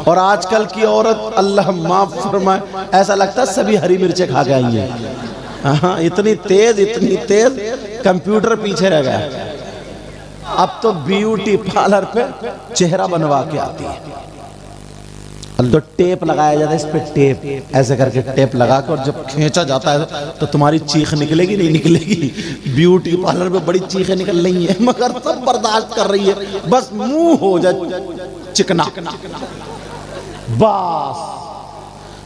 और आजकल की औरत अल्लाह माफ फरमाए, ऐसा लगता है सभी हरी मिर्चें खा के आई हैं। हाँ, इतनी तेज कंप्यूटर पीछे रह गया। अब तो ब्यूटी पार्लर पे चेहरा बनवा के आती है। तो टेप लगाया जाता है, इस पे टेप ऐसे करके टेप लगा के, और जब खींचा जाता है तो तुम्हारी चीख निकलेगी नहीं निकलेगी। ब्यूटी पार्लर में बड़ी चीखें निकल रही हैं, मगर सब बर्दाश्त कर रही है, बस मुंह हो जाए चिकना, बस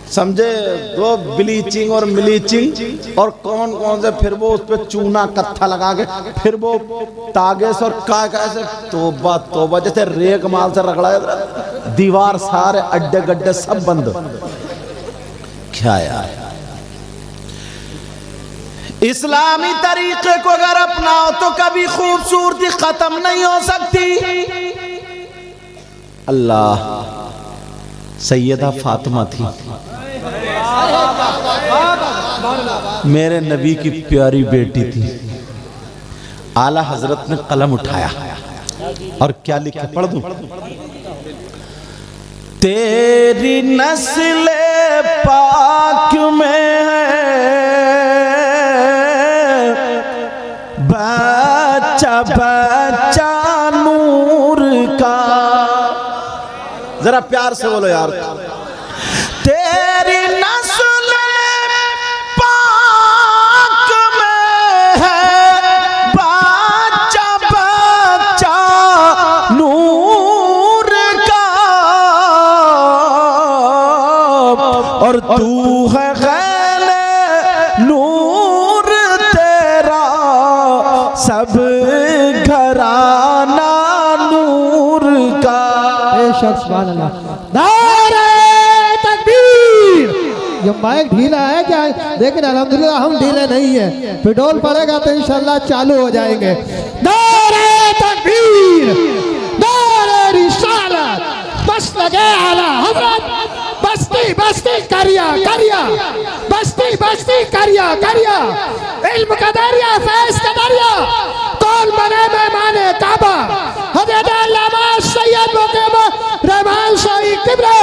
समझे। वो ब्लीचिंग और मिलीचिंग और कौन कौन से, फिर वो उस पे चूना कत्था लगा के, फिर वो तागेस और का से, तोबा तोबा, जैसे रेक माल से रगड़ा दीवार, सारे अड्डे गड्ढे सब बंद। क्या यार, इस्लामी तरीके को अगर अपनाओ तो कभी खूबसूरती खत्म नहीं हो सकती। अल्लाह, सैयदा फातिमा थी, मेरे नबी की प्यारी बेटी थी। आला हजरत ने कलम उठाया और क्या लिखा, पढ़ दूं? तेरी नस्ल पाक में है बच्चा बच्चा नूर का। जरा प्यार से बोलो यार। तेरी नस्ल पाक में है बच्चा बच्चा नूर का, और तू है गैले नूर, तेरा सब घराना नूर का। सुभान अल्लाह। नारे तकबीर। ये माइक ढीला है क्या? लेकिन अल्हम्दुलिल्लाह हम ढीले नहीं है, पेट्रोल पड़ेगा तो इंशाल्लाह चालू हो जाएंगे। नारे तकबीर, नारे रिसालत, बस लगे आला हजरत, बस्ती बस्ती करिया करिया, बस्ती बस्ती करिया करिया, इल्म का दरिया, फैज़ का दरिया, कौन बने मेहमाने काबा, हज़रत अल्लामा सैयद मुक़िम रहमान शाही किबला।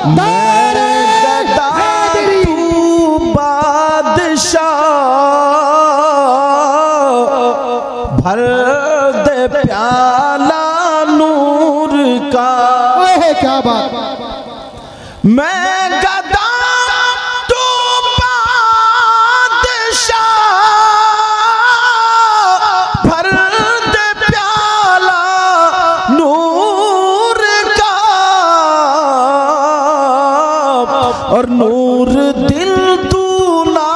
नारे हैदरी, बादशाह भर दे प्याला नूर का। क्या बात, मैं गदा तू बादशाह भर दे प्याला नूर का, और नूर दिल तू ना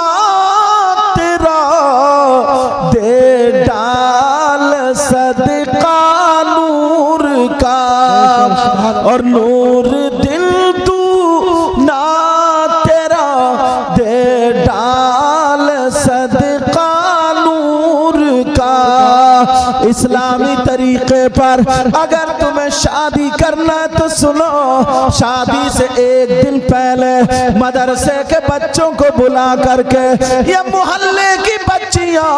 तेरा दे डाल सदका नूर का, और नूर दिल तू ना तेरा दे डाल सदका नूर का। इस्लामी तरीके पर अगर तुम्हें शादी करना है तो सुनो, शादी से एक दिन पहले मदरसे के बच्चों को बुला करके, या मोहल्ले की बच्चियां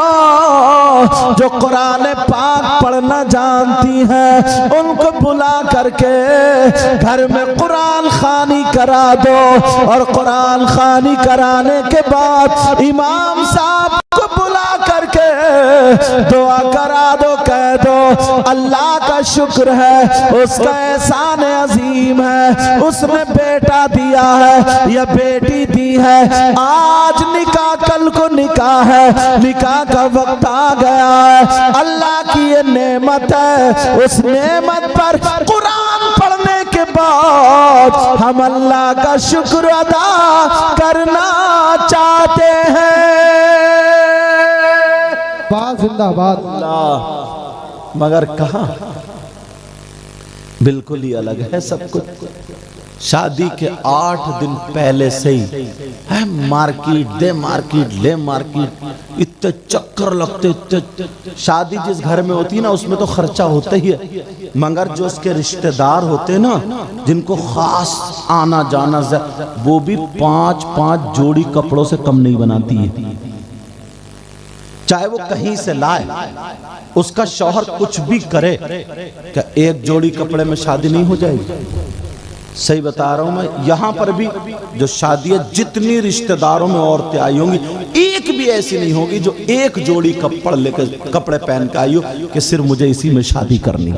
जो कुरान पाक पढ़ना जानती हैं उनको बुला करके घर में कुरान खानी करा दो, और कुरान खानी कराने के बाद इमाम साहब को बुला करके दुआ करा दो, कह दो अल्लाह का शुक्र है, उसका एहसान अजीम है, उसने बेटा दिया है या बेटी दी है, आज निकाह कल को निकाह है, निकाह का वक्त आ गया है, अल्लाह की ये नेमत है। उस नेमत पर कुरान पढ़ने के बाद हम अल्लाह का शुक्र अदा करना चाहते हैं। जिंदाबाद। मगर कहाँ, बिल्कुल ही अलग है सब कुछ। शादी के 8 दिन पहले से ही है मार्केट दे मार्केट ले मार्केट, इतने चक्कर लगते, इतने। शादी जिस घर में होती है ना उसमें तो खर्चा होता ही है, मगर जो उसके रिश्तेदार होते हैं ना, जिनको खास आना जाना, वो भी 5-5 जोड़ी कपड़ों से कम नहीं बनाती है। चाहे वो कहीं से लाए, उसका शौहर कुछ भी करे, क्या एक जोड़ी कपड़े में शादी नहीं हो जाएगी? सही बता रहा हूं मैं, यहां पर भी जो शादी है, जितनी रिश्तेदारों में औरतें आई होंगी, एक भी ऐसी नहीं होगी जो एक जोड़ी कपड़े पहन के आई हो कि सिर्फ मुझे इसी में शादी करनी।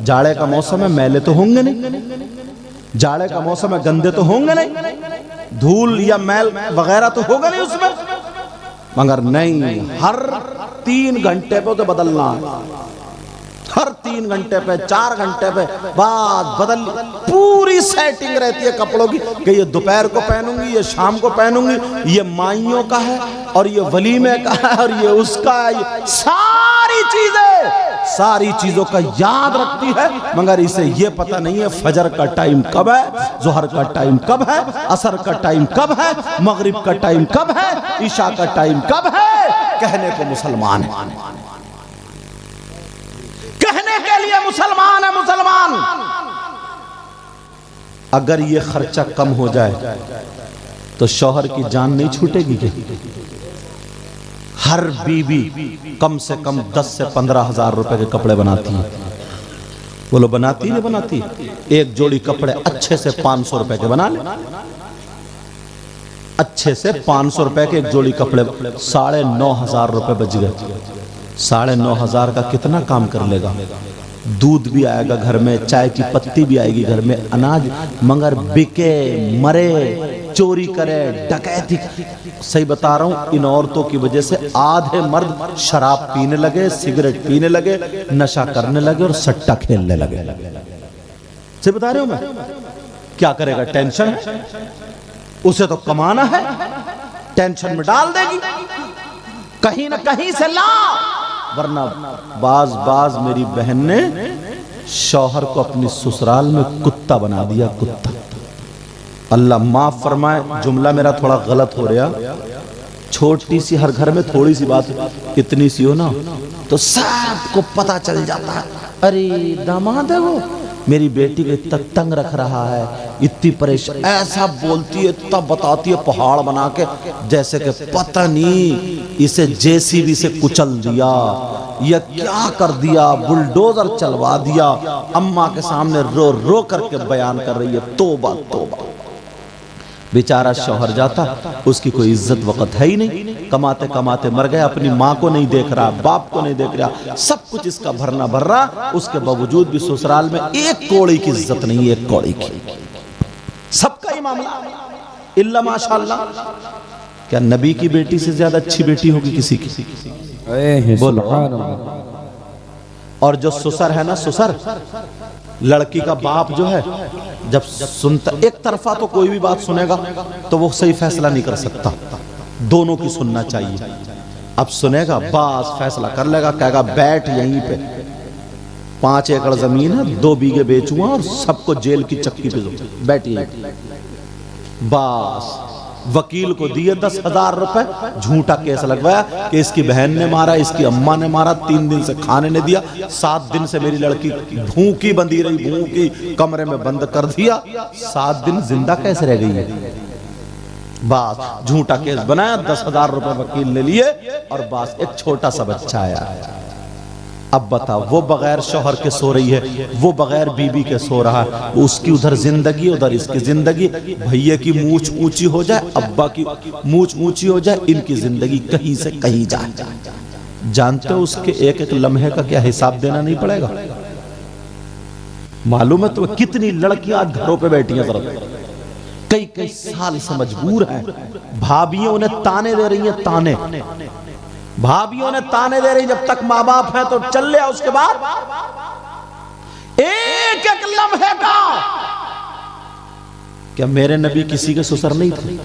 जाड़े का मौसम है, मैले तो होंगे नहीं, जाड़े का मौसम है, गंदे तो होंगे नहीं, धूल या मैल वगैरह तो होगा नहीं उसमें, मगर नहीं, हर 3 घंटे पे तो बदलना है, हर 3 घंटे पे 4 घंटे पे बात बदल, पूरी सेटिंग रहती है कपड़ों की कि ये दोपहर को पहनूंगी, ये शाम को पहनूंगी, ये माइयों का है और ये वलीमे का है और ये उसका है, ये सारी चीजों का याद रखती है, मगर इसे ये पता नहीं है फजर का टाइम कब है, जोहर का टाइम कब है, असर का टाइम कब है, मगरिब का टाइम कब है, ईशा का टाइम कब है। कहने को मुसलमान है, कहने के लिए मुसलमान है मुसलमान। अगर ये खर्चा कम हो जाए तो शौहर की जान नहीं छूटेगी क्या? हर बीवी कम से कम 10 से 15 हजार रुपए के कपड़े बनाती है। बोलो बनाती नहीं बनाती? एक जोड़ी कपड़े अच्छे से 500 रुपए के बना ले, अच्छे से 500 रुपए के एक जोड़ी कपड़े, 9,500 रुपए बच गए। 9,500 का कितना काम कर लेगा? दूध भी आएगा घर में, चाय की पत्ती भी आएगी घर में, अनाज, मगर बिके मरे, चोरी करे, डकैती। सही बता रहा हूं, इन औरतों की वजह से आधे मर्द शराब पीने लगे, सिगरेट पीने लगे, नशा करने लगे और सट्टा खेलने लगे। सही बता रहे हो मैं? क्या करेगा? टेंशन है, उसे तो कमाना है, टेंशन में डाल देगी, कहीं ना कहीं से ला। वरना बाज मेरी बहन ने शौहर को अपनी ससुराल में कुत्ता बना दिया, कुत्ता। अल्लाह माफ फरमाए, जुमला मेरा थोड़ा गलत हो रहा, छोटी सी, हर घर में थोड़ी सी बात इतनी सी हो ना तो सबको पता चल जाता है, अरे दामाद है वो, मेरी बेटी को इतना तंग रख रहा है, इतनी परेशान, ऐसा बोलती है, इतना बताती है पहाड़ बना के, जैसे कि पता नहीं इसे जेसीबी से कुचल दिया या क्या कर दिया, बुलडोजर चलवा दिया। अम्मा के सामने रो रो करके बयान कर रही है, तौबा तौबा। बेचारा शौहर जाता, उसकी कोई इज्जत वक़्त है ही नहीं, कमाते कमाते मर गया, अपनी माँ को नहीं देख रहा, बाप को नहीं देख रहा, सब कुछ इसका भरना भर रहा, उसके बावजूद भी ससुराल में एक कौड़ी की इज्जत नहीं, एक कौड़ी की। सबका ही मामला इल्ला माशाअल्लाह। क्या नबी की बेटी से ज्यादा अच्छी बेटी होगी किसी की? बोलो। और जो ससुर है ना, ससुर, लड़की का बाप जो है, जब सुनता, एक तरफा तो कोई भी बात सुनेगा तो वो सही फैसला नहीं कर सकता, दोनों की सुनना चाहिए। अब सुनेगा, बास फैसला कर लेगा, कहेगा बैठ यहीं पे, 5 एकड़ जमीन है, 2 बीघे बेचूंगा और सबको जेल की चक्की पे दो, बैठिए। बास वकील को दिए 10,000 रुपए, झूठा केस लगवाया कि इसकी बहन ने मारा, इसकी अम्मा ने मारा, 3 दिन से खाने ने दिया, 7 दिन से मेरी लड़की भूखी बंधी रही, भूखी, कमरे में बंद कर दिया, 7 दिन जिंदा कैसे रह गई है? बस झूठा केस बनाया, 10,000 रुपए वकील ने लिए और बस एक छोटा सा बच्चा आया। अब बताओ, वो बगैर शौहर के सो रही है, वो बगैर बीबी के सो रहा है, उसकी उधर जिंदगी, उधर इसकी जिंदगी, भैया की मूंछ ऊंची हो जाए, अब्बा की मूंछ ऊंची हो जाए, इनकी जिंदगी कहीं से कहीं जाए। जानते हो उसके एक एक लम्हे का क्या हिसाब देना नहीं पड़ेगा? मालूम है तुम्हें कितनी लड़कियां घरों पे बैठी हैं, जरा कई कई साल से मजबूर हैं, भाभियों उन्हें ताने दे रही हैं, ताने, भाभियों ने ताने दे रही, जब तक माँ बाप है तो चल लिया, उसके बाद एक एक लम्हे का। क्या मेरे नबी किसी के ससुर नहीं थे?